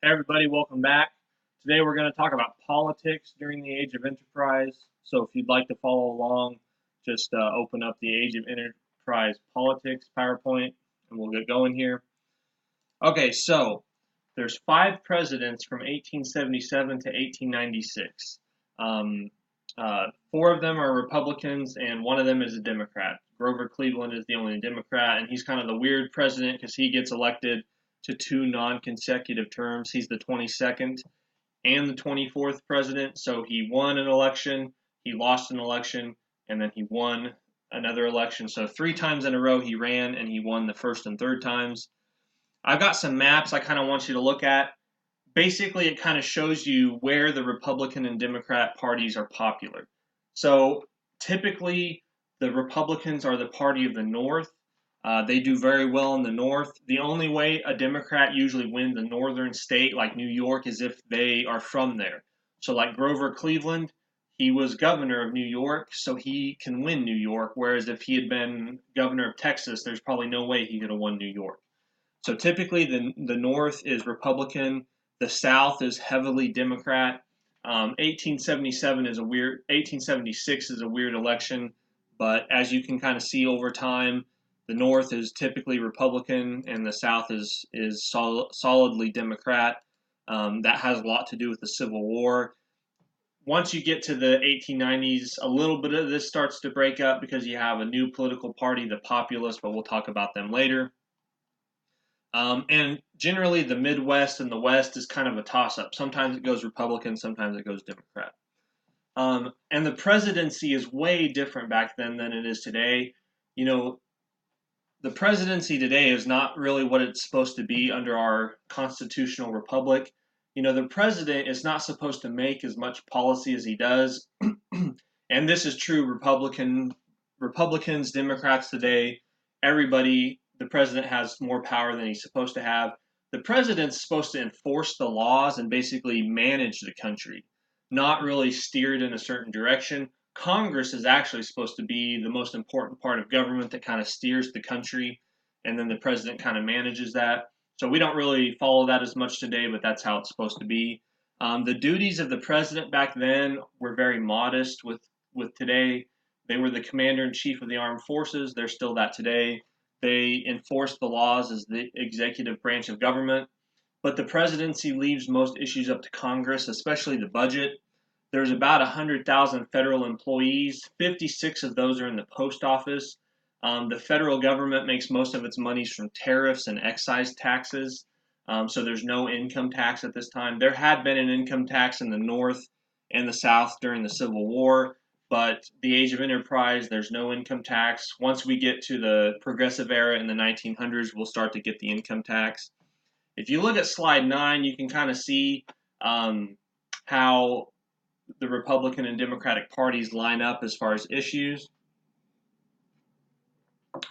Hey everybody, welcome back. Today we're going to talk about politics during the Age of Enterprise. So if you'd like to follow along, just open up the Age of Enterprise Politics PowerPoint and we'll get going here. Okay, so there's 5 presidents from 1877 to 1896. Four of them are Republicans and one of them is a Democrat. Grover Cleveland is the only Democrat, and he's kind of the weird president because he gets elected to 2 non-consecutive terms. He's the 22nd and the 24th president. So he won an election, he lost an election, and then he won another election. So 3 times in a row he ran and he won the first and third times. I've got some maps I kind of want you to look at. Basically, it kind of shows you where the Republican and Democrat parties are popular. So typically, the Republicans are the party of the North. They do very well in the North. The only way a Democrat usually wins a northern state like New York is if they are from there. So, like Grover Cleveland, he was governor of New York, so he can win New York. Whereas if he had been governor of Texas, there's probably no way he could have won New York. So typically, the North is Republican, the South is heavily Democrat. 1877 is a weird. 1876 is a weird election, but as you can kind of see over time, the North is typically Republican and the South is solidly Democrat. That has a lot to do with the Civil War. Once you get to the 1890s, a little bit of this starts to break up because you have a new political party, the Populists, but we'll talk about them later. And generally, the Midwest and the West is kind of a toss up. Sometimes it goes Republican, sometimes it goes Democrat. And the presidency is way different back then than it is today. You know, the presidency today is not really what it's supposed to be under our constitutional republic. You know, the president is not supposed to make as much policy as he does. And this is true Republicans, Democrats today, everybody, the president has more power than he's supposed to have. The president's supposed to enforce the laws and basically manage the country, not really steer it in a certain direction. Congress is actually supposed to be the most important part of government that kind of steers the country, and then the president kind of manages that. So we don't really follow that as much today, but that's how it's supposed to be. The duties of the president back then were very modest with today. They were the commander in chief of the armed forces. They're still that today. They enforce the laws as the executive branch of government. But the presidency leaves most issues up to Congress, especially the budget. There's about 100,000 federal employees. 56 of those are in the post office. The federal government makes most of its monies from tariffs and excise taxes. So there's no income tax at this time. There had been an income tax in the North and the South during the Civil War, but the Age of Enterprise, there's no income tax. Once we get to the Progressive Era in the 1900s, we'll start to get the income tax. If you look at slide 9, you can kind of see how the Republican and Democratic parties line up as far as issues.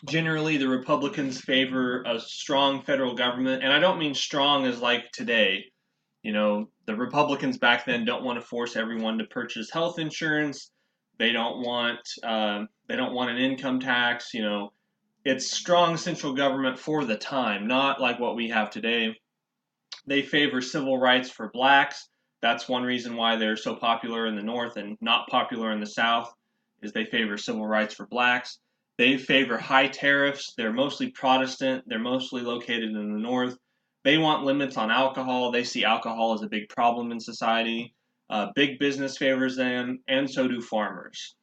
Generally, the Republicans favor a strong federal government, and I don't mean strong as like today. You know, the Republicans back then don't want to force everyone to purchase health insurance. They don't want an income tax. You know, it's strong central government for the time, not like what we have today. They favor civil rights for blacks. That's one reason why they're so popular in the North and not popular in the South, is they favor civil rights for blacks. They favor high tariffs. They're mostly Protestant. They're mostly located in the North. They want limits on alcohol. They see alcohol as a big problem in society. Big business favors them, and so do farmers.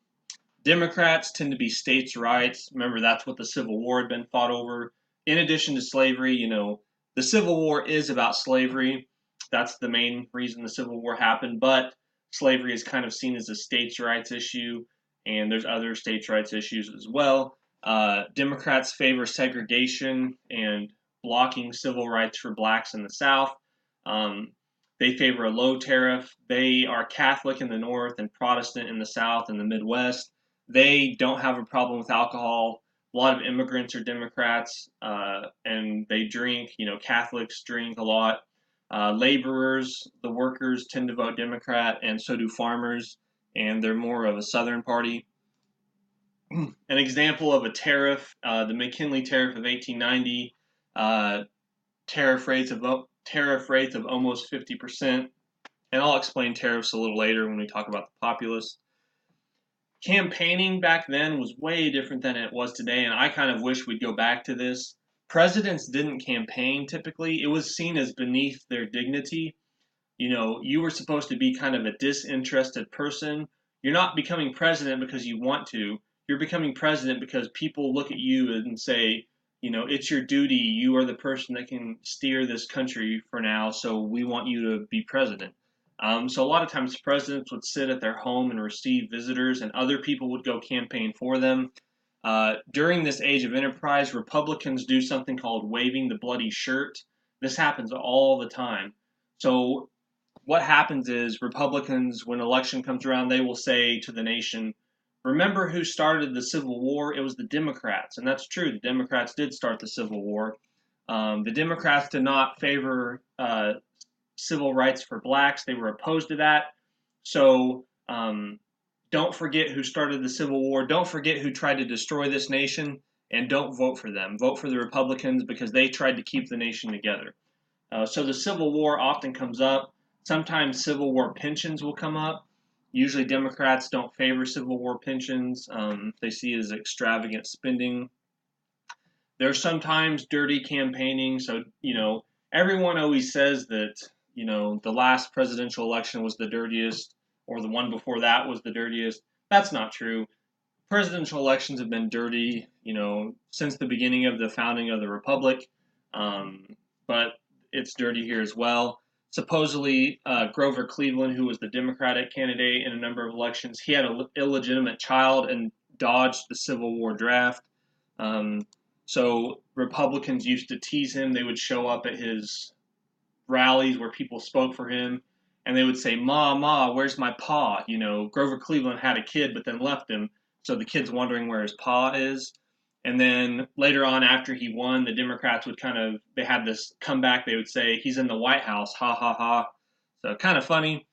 Democrats tend to be states' rights. Remember, that's what the Civil War had been fought over. In addition to slavery, you know, the Civil War is about slavery. That's the main reason the Civil War happened. But slavery is kind of seen as a states' rights issue, and there's other states' rights issues as well. Democrats favor segregation and blocking civil rights for blacks in the South. Um, they favor a low tariff. They are Catholic in the North and Protestant in the South and the Midwest. They don't have a problem with alcohol. A lot of immigrants are Democrats, and they drink. You know, Catholics drink a lot. Laborers, the workers, tend to vote Democrat, and so do farmers, and they're more of a Southern party. An example of a tariff, the McKinley Tariff of 1890, tariff rates of tariff rates of almost 50%. And I'll explain tariffs a little later when we talk about the populace. Campaigning back then was way different than it was today, and I kind of wish we'd go back to this. Presidents didn't campaign typically. It was seen as beneath their dignity. You know, you were supposed to be kind of a disinterested person. You're not becoming president because you want to. You're becoming president because people look at you and say, you know, it's your duty. You are the person that can steer this country for now, so we want you to be president. So a lot of times presidents would sit at their home and receive visitors, and other people would go campaign for them. During this age of enterprise, Republicans do something called waving the bloody shirt. This happens all the time. So what happens is Republicans, when election comes around, they will say to the nation, remember who started the Civil War? It was the Democrats. And that's true. The Democrats did start the Civil War. The Democrats did not favor civil rights for blacks. They were opposed to that. So don't forget who started the Civil War. Don't forget who tried to destroy this nation. And don't vote for them. Vote for the Republicans because they tried to keep the nation together. So the Civil War often comes up. Sometimes Civil War pensions will come up. Usually Democrats don't favor Civil War pensions. They see it as extravagant spending. There's sometimes dirty campaigning. So, you know, everyone always says that, you know, the last presidential election was the dirtiest or the one before that was the dirtiest. That's not true. Presidential elections have been dirty, you know, since the beginning of the founding of the republic. But it's dirty here as well. Supposedly, Grover Cleveland, who was the Democratic candidate in a number of elections, he had an illegitimate child and dodged the Civil War draft. So Republicans used to tease him. They would show up at his rallies where people spoke for him, and they would say, "Ma, Ma, where's my pa?" You know, Grover Cleveland had a kid, but then left him, so the kid's wondering where his pa is. And then later on, after he won, the Democrats would they had this comeback. They would say, he's in the White House, ha, ha, ha. So kind of funny.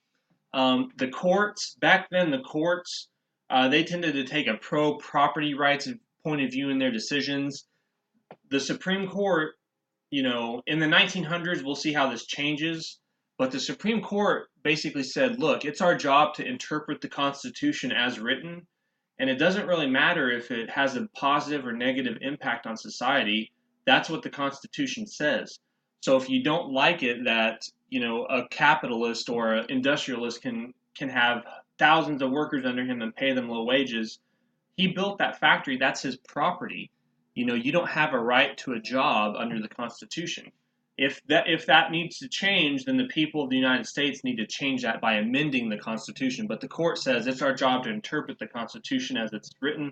The courts, back then, they tended to take a pro-property rights point of view in their decisions. The Supreme Court, you know, in the 1900s, we'll see how this changes. But the Supreme Court basically said, look, it's our job to interpret the Constitution as written. And it doesn't really matter if it has a positive or negative impact on society. That's what the Constitution says. So if you don't like it that, you know, a capitalist or an industrialist can have thousands of workers under him and pay them low wages, he built that factory. That's his property. You know, you don't have a right to a job under the Constitution. If that needs to change, then the people of the United States need to change that by amending the Constitution. But the court says it's our job to interpret the Constitution as it's written.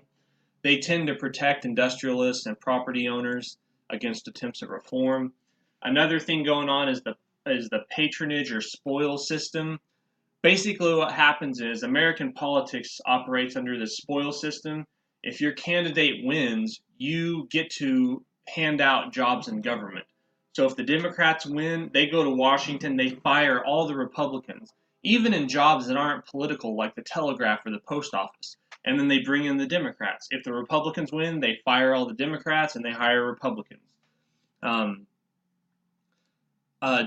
They tend to protect industrialists and property owners against attempts at reform. Another thing going on is the patronage or spoil system. Basically, what happens is American politics operates under the spoil system. If your candidate wins, you get to hand out jobs in government. So if the Democrats win, they go to Washington, they fire all the Republicans, even in jobs that aren't political, like the telegraph or the post office. And then they bring in the Democrats. If the Republicans win, they fire all the Democrats and they hire Republicans.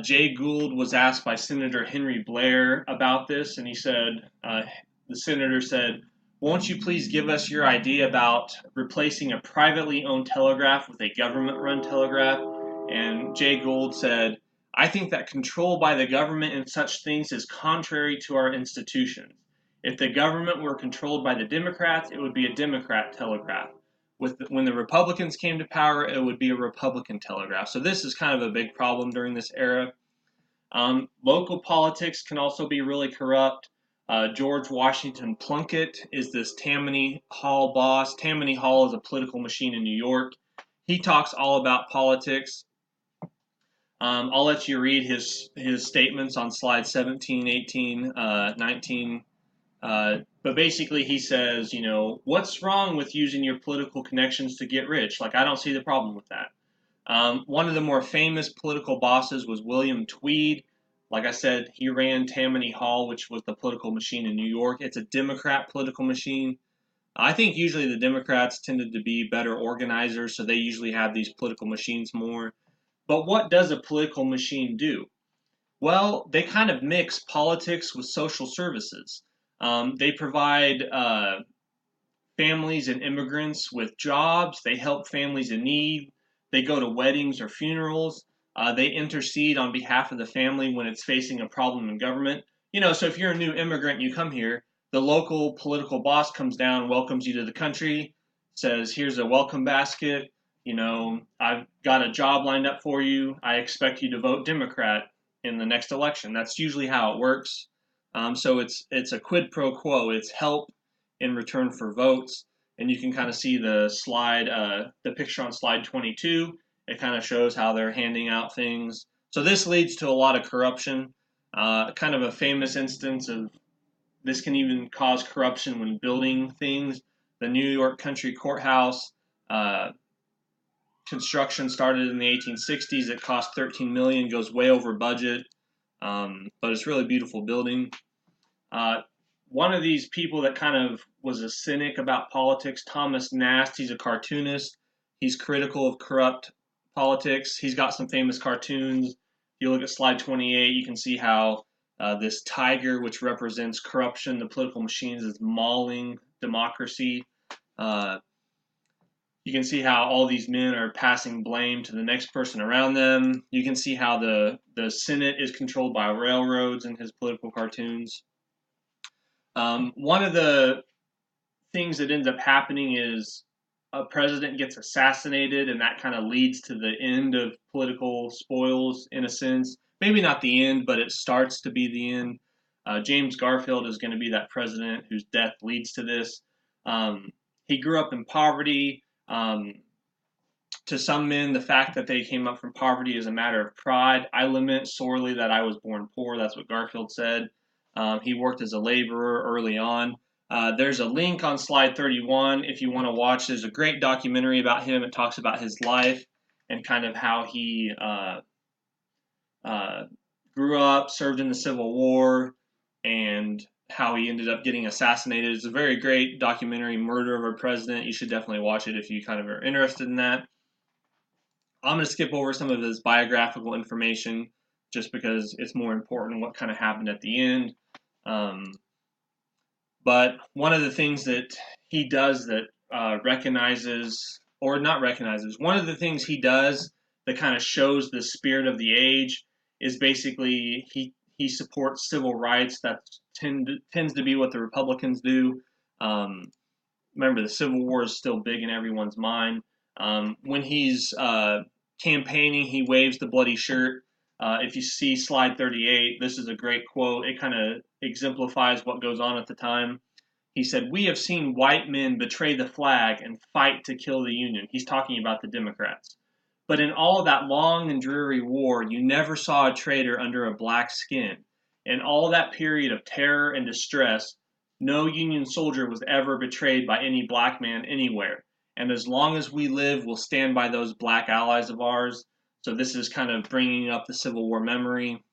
Jay Gould was asked by Senator Henry Blair about this, and he said, the senator said, won't you please give us your idea about replacing a privately owned telegraph with a government-run telegraph? And Jay Gould said, I think that control by the government in such things is contrary to our institutions. If the government were controlled by the Democrats, it would be a Democrat telegraph. When the Republicans came to power, it would be a Republican telegraph. So this is kind of a big problem during this era. Local politics can also be really corrupt. George Washington Plunkett is this Tammany Hall boss. Tammany Hall is a political machine in New York. He talks all about politics. I'll let you read his statements on slides 17, 18, 19. But basically he says, you know, what's wrong with using your political connections to get rich? Like, I don't see the problem with that. One of the more famous political bosses was William Tweed. Like I said, he ran Tammany Hall, which was the political machine in New York. It's a Democrat political machine. I think usually the Democrats tended to be better organizers, so they usually have these political machines more. But what does a political machine do? Well, they kind of mix politics with social services. They provide families and immigrants with jobs. They help families in need. They go to weddings or funerals. They intercede on behalf of the family when it's facing a problem in government. So if you're a new immigrant and you come here, the local political boss comes down, welcomes you to the country, says, "Here's a welcome basket. I've got a job lined up for you. I expect you to vote Democrat in the next election." That's usually how it works. So it's a quid pro quo. It's help in return for votes. And you can kind of see the picture on slide 22. It kind of shows how they're handing out things. So this leads to a lot of corruption. Kind of a famous instance of this can even cause corruption when building things. The New York Country Courthouse construction started in the 1860s. It cost $13 million, goes way over budget, but it's a really beautiful building. One of these people that kind of was a cynic about politics, Thomas Nast, he's a cartoonist. He's critical of corrupt politics. He's got some famous cartoons. If you look at slide 28, you can see how this tiger, which represents corruption, the political machines, is mauling democracy. You can see how all these men are passing blame to the next person around them. You can see how the Senate is controlled by railroads in his political cartoons. One of the things that ends up happening is a president gets assassinated, and that kind of leads to the end of political spoils in a sense. Maybe not the end, but it starts to be the end. James Garfield is going to be that president whose death leads to this. He grew up in poverty. To some men, the fact that they came up from poverty is a matter of pride. I lament sorely that I was born poor. That's what Garfield said. He worked as a laborer early on. There's a link on slide 31 if you want to watch. There's a great documentary about him. It talks about his life and kind of how he grew up, served in the Civil War, and how he ended up getting assassinated. It's a very great documentary, Murder of a President. You should definitely watch it if you kind of are interested in that. I'm going to skip over some of his biographical information just because it's more important what kind of happened at the end. But one of the things that he does that recognizes, or not recognizes, one of the things he does that kind of shows the spirit of the age is basically he supports civil rights. That tends to be what the Republicans do. Remember, the Civil War is still big in everyone's mind. When he's campaigning, he waves the bloody shirt. If you see slide 38, this is a great quote. It kind of exemplifies what goes on at the time. He said, "We have seen white men betray the flag and fight to kill the Union." He's talking about the Democrats. "But in all of that long and dreary war, you never saw a traitor under a black skin. In all that period of terror and distress, no Union soldier was ever betrayed by any black man anywhere. And as long as we live, we'll stand by those black allies of ours." So this is kind of bringing up the Civil War memory.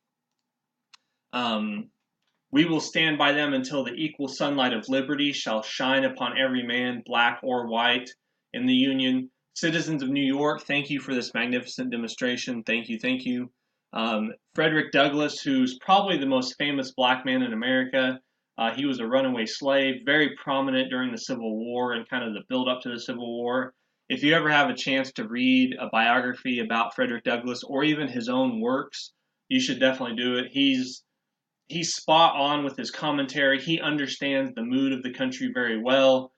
"We will stand by them until the equal sunlight of liberty shall shine upon every man, black or white, in the Union. Citizens of New York, thank you for this magnificent demonstration. Thank you, thank you." Frederick Douglass, who's probably the most famous black man in America, he was a runaway slave, very prominent during the Civil War and kind of the build up to the Civil War. If you ever have a chance to read a biography about Frederick Douglass or even his own works, you should definitely do it. He's spot on with his commentary. He understands the mood of the country very well.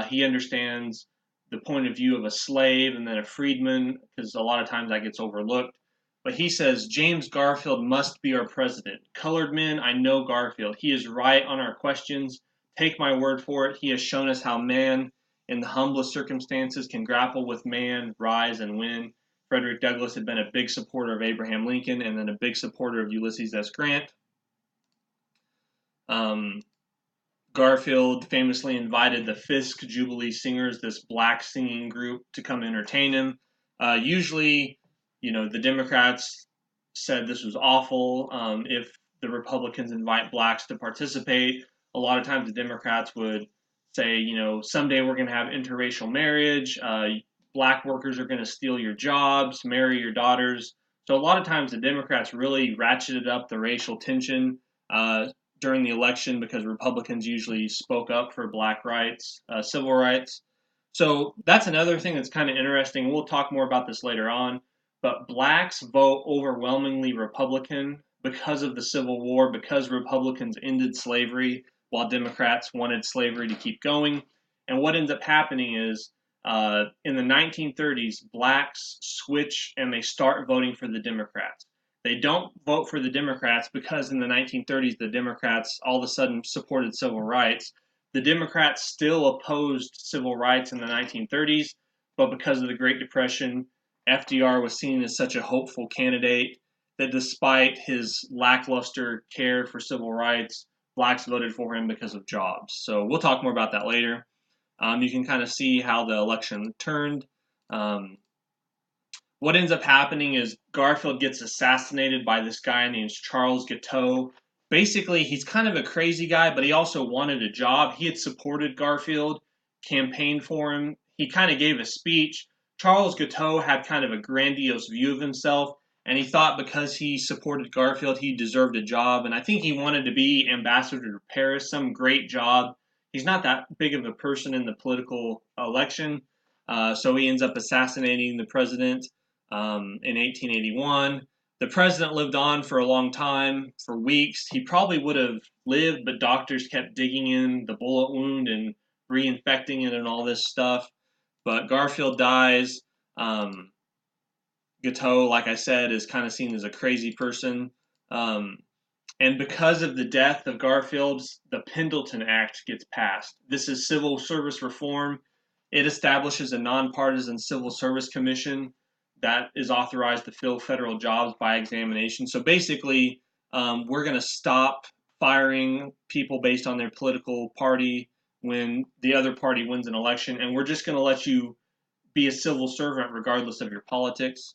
He understands the point of view of a slave and then a freedman, because a lot of times that gets overlooked. But he says, "James Garfield must be our president. Colored men, I know Garfield. He is right on our questions. Take my word for it. He has shown us how man, in the humblest circumstances, can grapple with man, rise, and win." Frederick Douglass had been a big supporter of Abraham Lincoln and then a big supporter of Ulysses S. Grant. Garfield famously invited the Fisk Jubilee Singers, this black singing group, to come entertain him. Usually, the Democrats said this was awful. If the Republicans invite blacks to participate, a lot of times the Democrats would say, someday we're going to have interracial marriage. Black workers are going to steal your jobs, marry your daughters. So a lot of times the Democrats really ratcheted up the racial tension during the election because Republicans usually spoke up for black rights, civil rights. So that's another thing that's kind of interesting. We'll talk more about this later on. But blacks vote overwhelmingly Republican because of the Civil War, because Republicans ended slavery while Democrats wanted slavery to keep going. And what ends up happening is in the 1930s, blacks switch and they start voting for the Democrats. They don't vote for the Democrats because in the 1930s, the Democrats all of a sudden supported civil rights. The Democrats still opposed civil rights in the 1930s, but because of the Great Depression, FDR was seen as such a hopeful candidate that despite his lackluster care for civil rights, blacks voted for him because of jobs. So we'll talk more about that later. You can kind of see how the election turned. Um, what ends up happening is Garfield gets assassinated by this guy named Charles Guiteau. Basically, he's kind of a crazy guy, but he also wanted a job. He had supported Garfield, campaigned for him. He kind of gave a speech. Charles Guiteau had kind of a grandiose view of himself, and he thought because he supported Garfield, he deserved a job. And I think he wanted to be ambassador to Paris, some great job. He's not that big of a person in the political election, so he ends up assassinating the president in 1881. The president lived on for a long time, for weeks. He probably would have lived, but doctors kept digging in the bullet wound and reinfecting it and all this stuff. But Garfield dies. Guiteau, like I said, is kind of seen as a crazy person. And because of the death of Garfield, the Pendleton Act gets passed. This is civil service reform. It establishes a nonpartisan civil service commission that is authorized to fill federal jobs by examination. So basically, we're going to stop firing people based on their political party when the other party wins an election, and we're just going to let you be a civil servant regardless of your politics.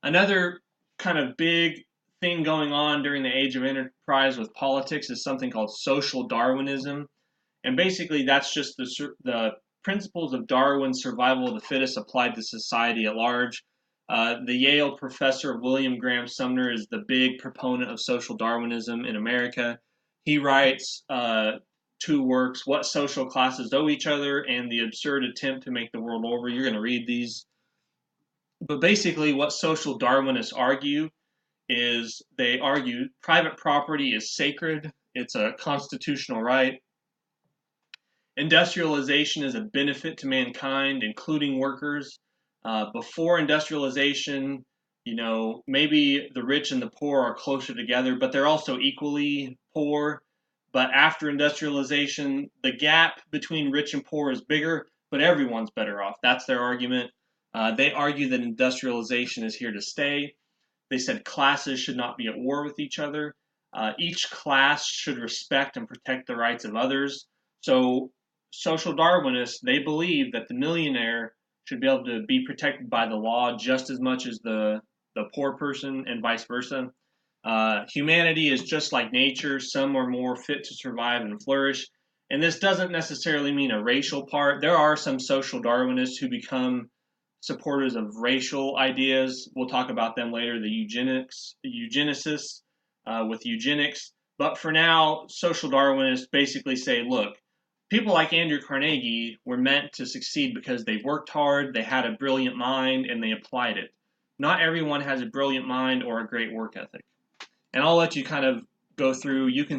Another kind of big thing going on during the age of enterprise with politics is something called social Darwinism. And basically, that's just the principles of Darwin's survival of the fittest applied to society at large. The Yale professor William Graham Sumner is the big proponent of social Darwinism in America. He writes two works, What Social Classes Owe Each Other and The Absurd Attempt to Make the World Over. You're going to read these. But basically, what social Darwinists argue is they argue private property is sacred, it's a constitutional right. Industrialization is a benefit to mankind, including workers. Before industrialization, maybe the rich and the poor are closer together, but they're also equally poor. But after industrialization, the gap between rich and poor is bigger, but everyone's better off. That's their argument. They argue that industrialization is here to stay. They said classes should not be at war with each other. Each class should respect and protect the rights of others. So social Darwinists, they believe that the millionaire should be able to be protected by the law just as much as the poor person and vice versa. Humanity is just like nature. Some are more fit to survive and flourish. And this doesn't necessarily mean a racial part. There are some social Darwinists who become supporters of racial ideas. We'll talk about them later, the eugenicists with eugenics. But for now, social Darwinists basically say, look, people like Andrew Carnegie were meant to succeed because they worked hard, they had a brilliant mind, and they applied it. Not everyone has a brilliant mind or a great work ethic. And I'll let you kind of go through. You can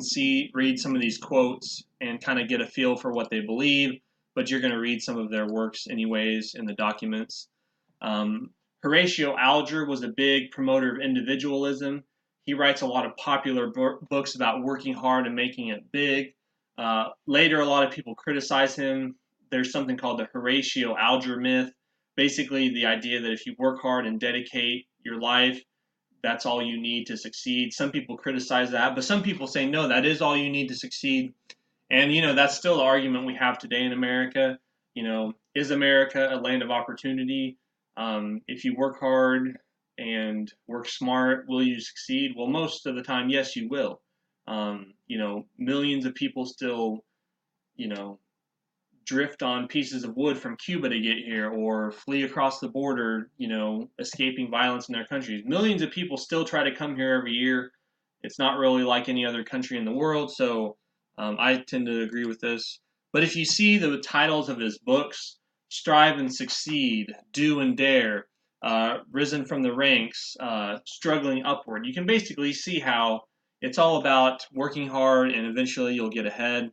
read some of these quotes and kind of get a feel for what they believe, but you're going to read some of their works anyways in the documents. Horatio Alger was a big promoter of individualism. He writes a lot of popular books about working hard and making it big. Later, a lot of people criticize him. There's something called the Horatio Alger myth. Basically, the idea that if you work hard and dedicate your life, that's all you need to succeed. Some people criticize that, but some people say, no, that is all you need to succeed. And, that's still the argument we have today in America. Is America a land of opportunity? If you work hard and work smart, will you succeed? Well, most of the time, yes, you will. Millions of people still, drift on pieces of wood from Cuba to get here or flee across the border, escaping violence in their countries. Millions of people still try to come here every year. It's not really like any other country in the world, so I tend to agree with this. But if you see the titles of his books, Strive and Succeed, Do and Dare, Risen from the Ranks, Struggling Upward, you can basically see how it's all about working hard and eventually you'll get ahead.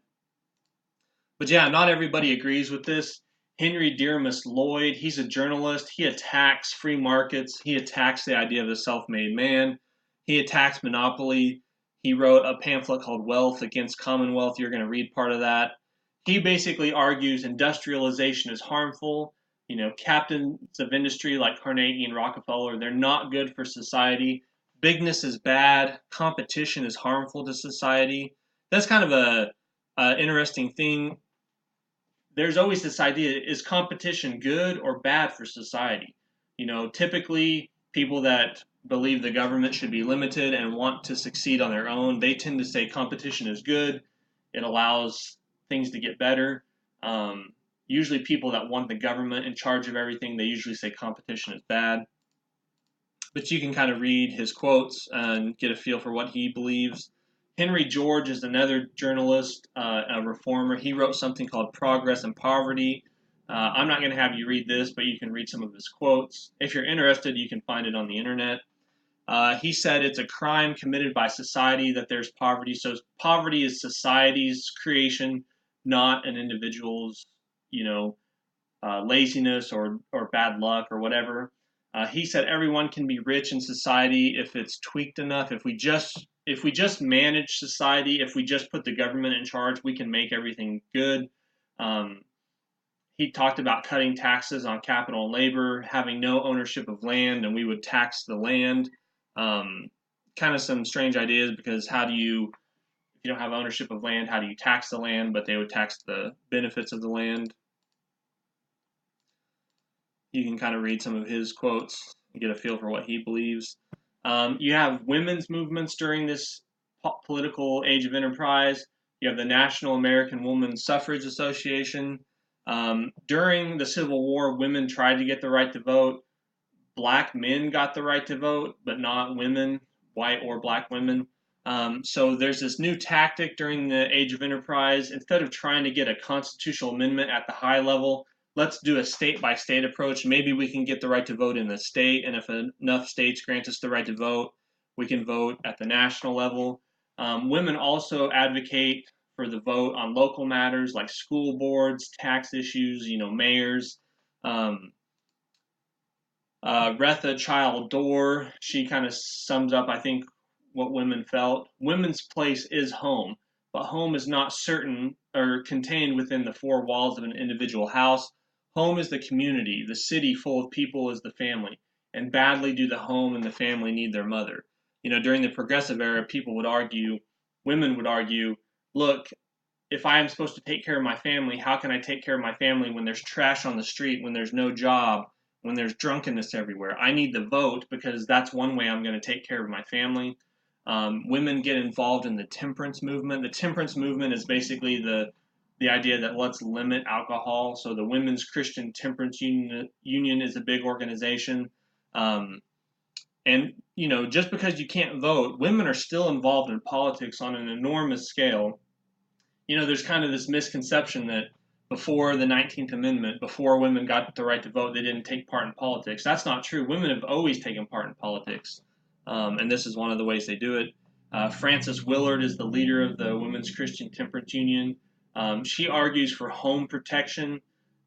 But yeah, not everybody agrees with this. Henry Dearmas Lloyd, he's a journalist. He attacks free markets. He attacks the idea of the self-made man. He attacks monopoly. He wrote a pamphlet called Wealth Against Commonwealth. You're going to read part of that. He basically argues industrialization is harmful. Captains of industry like Carnegie and Rockefeller, they're not good for society. Bigness is bad. Competition is harmful to society. That's kind of a interesting thing. There's always this idea, is competition good or bad for society? Typically people that believe the government should be limited and want to succeed on their own, they tend to say competition is good. It allows things to get better. Usually people that want the government in charge of everything, they usually say competition is bad. But you can kind of read his quotes and get a feel for what he believes. Henry George is another journalist, a reformer. He wrote something called Progress and Poverty. I'm not going to have you read this, but you can read some of his quotes. If you're interested, you can find it on the internet. He said it's a crime committed by society that there's poverty. So poverty is society's creation, not an individual's, laziness or bad luck or whatever. He said everyone can be rich in society if it's tweaked enough. If we just manage society, if we just put the government in charge, we can make everything good. He talked about cutting taxes on capital and labor, having no ownership of land, and we would tax the land. Kind of some strange ideas, because if you don't have ownership of land, how do you tax the land? But they would tax the benefits of the land. You can kind of read some of his quotes and get a feel for what he believes. You have women's movements during this political age of enterprise. You have the National American Woman Suffrage Association. During the Civil War, women tried to get the right to vote. Black men got the right to vote, but not women, white or black women. So there's this new tactic during the age of enterprise. Instead of trying to get a constitutional amendment at the high level, let's do a state-by-state approach. Maybe we can get the right to vote in the state, and if enough states grant us the right to vote, we can vote at the national level. Women also advocate for the vote on local matters like school boards, tax issues, mayors. Retha Child Dorr, she kind of sums up, I think, what women felt. Women's place is home, but home is not certain or contained within the four walls of an individual house. Home is the community. The city full of people is the family. And badly do the home and the family need their mother. During the progressive era, women would argue, look, if I am supposed to take care of my family, how can I take care of my family when there's trash on the street, when there's no job, when there's drunkenness everywhere? I need the vote, because that's one way I'm going to take care of my family. Women get involved in the temperance movement. The temperance movement is basically the idea that let's limit alcohol. So the Women's Christian Temperance Union is a big organization. And just because you can't vote, women are still involved in politics on an enormous scale. There's kind of this misconception that before the 19th Amendment, before women got the right to vote, they didn't take part in politics. That's not true. Women have always taken part in politics, and this is one of the ways they do it. Frances Willard is the leader of the Women's Christian Temperance Union. She argues for home protection.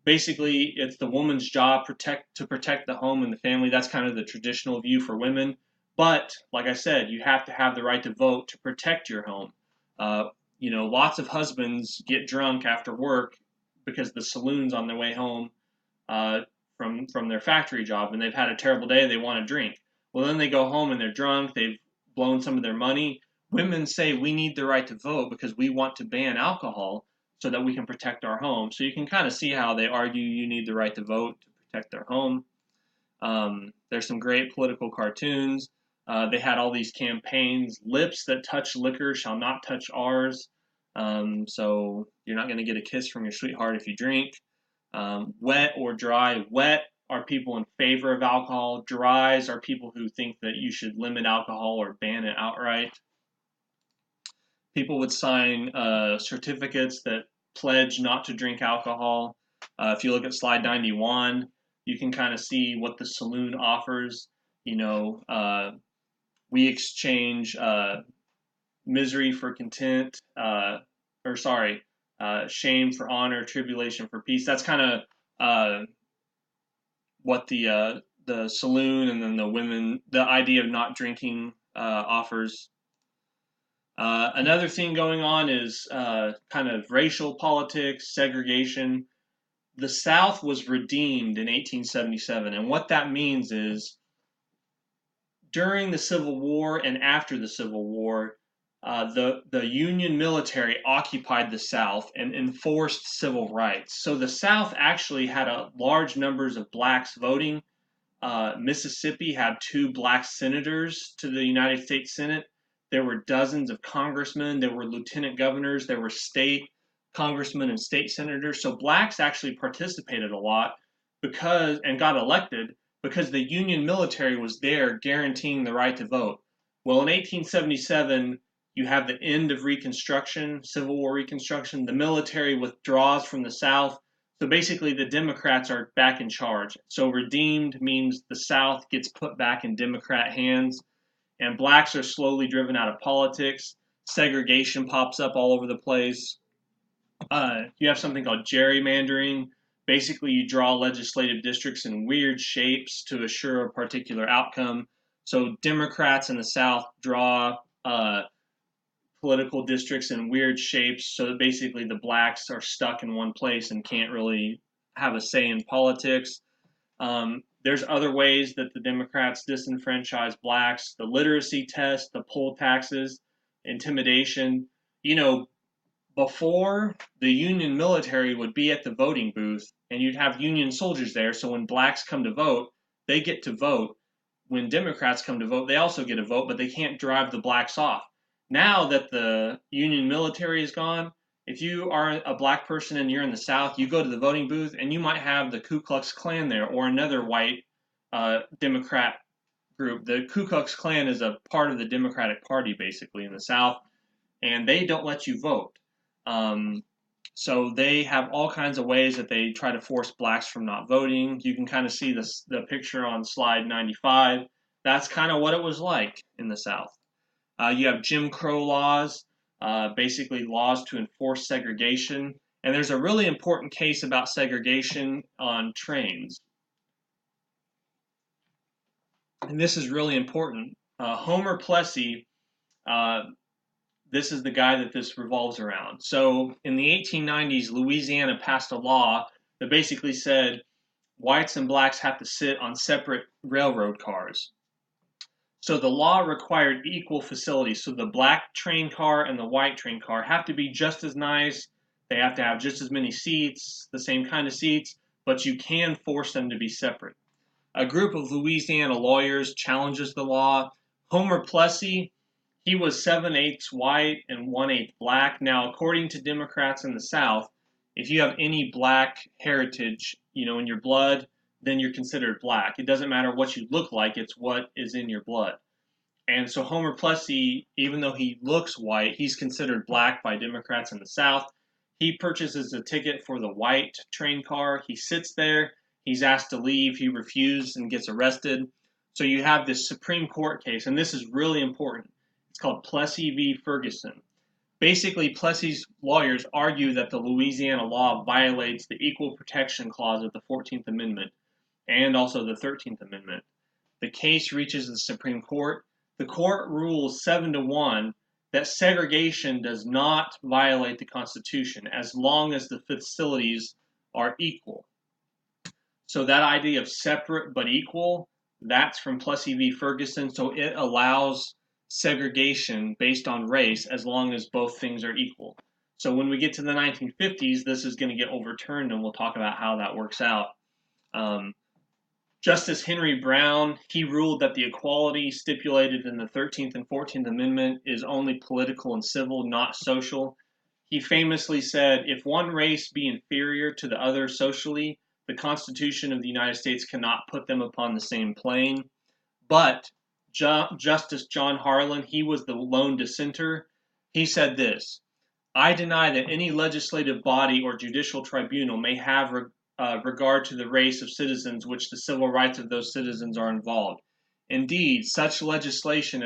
Basically, it's the woman's job to protect the home and the family. That's kind of the traditional view for women. But, like I said, you have to have the right to vote to protect your home. Lots of husbands get drunk after work because the saloon's on their way home from their factory job, and they've had a terrible day. They want to drink. Well, then they go home and they're drunk. They've blown some of their money. Women say we need the right to vote because we want to ban alcohol so that we can protect our home. So you can kind of see how they argue you need the right to vote to protect their home. There's some great political cartoons. They had all these campaigns. Lips that touch liquor shall not touch ours. So you're not going to get a kiss from your sweetheart if you drink. Wet or dry. Wet are people in favor of alcohol. Dries are people who think that you should limit alcohol or ban it outright. People would sign certificates that pledge not to drink alcohol. If you look at slide 91, you can kind of see what the saloon offers. We exchange misery for content, shame for honor, tribulation for peace. That's kind of what the saloon and then the women, the idea of not drinking offers. Another thing going on is kind of racial politics, segregation. The South was redeemed in 1877, and what that means is during the Civil War and after the Civil War, the Union military occupied the South and enforced civil rights. So the South actually had large numbers of blacks voting. Mississippi had 2 black senators to the United States Senate. There were dozens of congressmen. There were lieutenant governors. There were state congressmen and state senators. So blacks actually participated a lot and got elected because the Union military was there guaranteeing the right to vote. Well, in 1877, you have the end of Reconstruction, Civil War Reconstruction. The military withdraws from the South. So basically, the Democrats are back in charge. So redeemed means the South gets put back in Democrat hands, and blacks are slowly driven out of politics. Segregation pops up all over the place. You have something called gerrymandering. Basically, you draw legislative districts in weird shapes to assure a particular outcome. So Democrats in the South draw political districts in weird shapes so that basically the blacks are stuck in one place and can't really have a say in politics. There's other ways that the Democrats disenfranchise blacks: the literacy test, the poll taxes, intimidation. Before, the Union military would be at the voting booth and you'd have Union soldiers there. So when blacks come to vote, they get to vote. When Democrats come to vote, they also get a vote, but they can't drive the blacks off. Now that the Union military is gone, if you are a black person and you're in the South, you go to the voting booth and you might have the Ku Klux Klan there or another white Democrat group. The Ku Klux Klan is a part of the Democratic Party, basically, in the South, and they don't let you vote. So they have all kinds of ways that they try to force blacks from not voting. You can kind of see the picture on slide 95. That's kind of what it was like in the South. You have Jim Crow laws, basically laws to enforce segregation. And there's a really important case about segregation on trains. And this is really important. Homer Plessy, this is the guy that this revolves around. So in the 1890s, Louisiana passed a law that basically said whites and blacks have to sit on separate railroad cars. So the law required equal facilities. So the black train car and the white train car have to be just as nice. They have to have just as many seats, the same kind of seats, but you can force them to be separate. A group of Louisiana lawyers challenges the law. Homer Plessy, he was 7/8 white and 1/8 black. Now, according to Democrats in the South, if you have any black heritage, in your blood, then you're considered black. It doesn't matter what you look like, it's what is in your blood. And so Homer Plessy, even though he looks white, he's considered black by Democrats in the South. He purchases a ticket for the white train car. He sits there. He's asked to leave. He refuses and gets arrested. So you have this Supreme Court case, and this is really important. It's called Plessy v. Ferguson. Basically, Plessy's lawyers argue that the Louisiana law violates the Equal Protection Clause of the 14th Amendment and also the 13th Amendment. The case reaches the Supreme Court. The court rules 7-1 that segregation does not violate the Constitution as long as the facilities are equal. So that idea of separate but equal, that's from Plessy v. Ferguson. So it allows segregation based on race as long as both things are equal. So when we get to the 1950s, this is going to get overturned, and we'll talk about how that works out. Justice Henry Brown, he ruled that the equality stipulated in the 13th and 14th Amendment is only political and civil, not social. he famously said, "If one race be inferior to the other socially, the Constitution of the United States cannot put them upon the same plane." But Justice John Harlan, he was the lone dissenter. He said this: "I deny that any legislative body or judicial tribunal may have regard to the race of citizens which the civil rights of those citizens are involved. Indeed, such legislation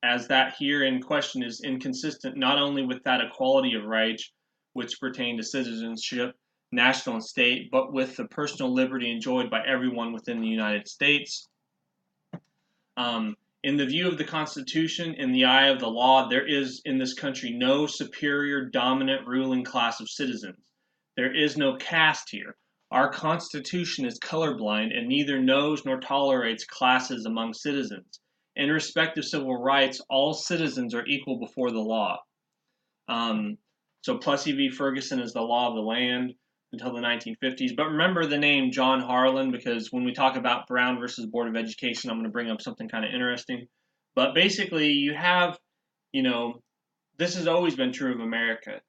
as that here in question is inconsistent not only with that equality of rights which pertain to citizenship, national and state, but with the personal liberty enjoyed by everyone within the United States. In the view of the Constitution, in the eye of the law, there is in this country no superior, dominant, ruling class of citizens. There is no caste here. Our Constitution is colorblind and neither knows nor tolerates classes among citizens. In respect of civil rights, all citizens are equal before the law." So Plessy v. Ferguson is the law of the land until the 1950s. But remember the name John Harlan, because when we talk about Brown versus Board of Education, I'm going to bring up something kind of interesting. But basically, you have, this has always been true of America.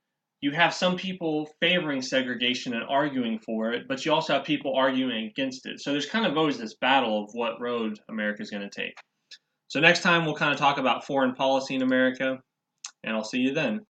You have some people favoring segregation and arguing for it, but you also have people arguing against it. So there's kind of always this battle of what road America is going to take. So next time we'll kind of talk about foreign policy in America, and I'll see you then.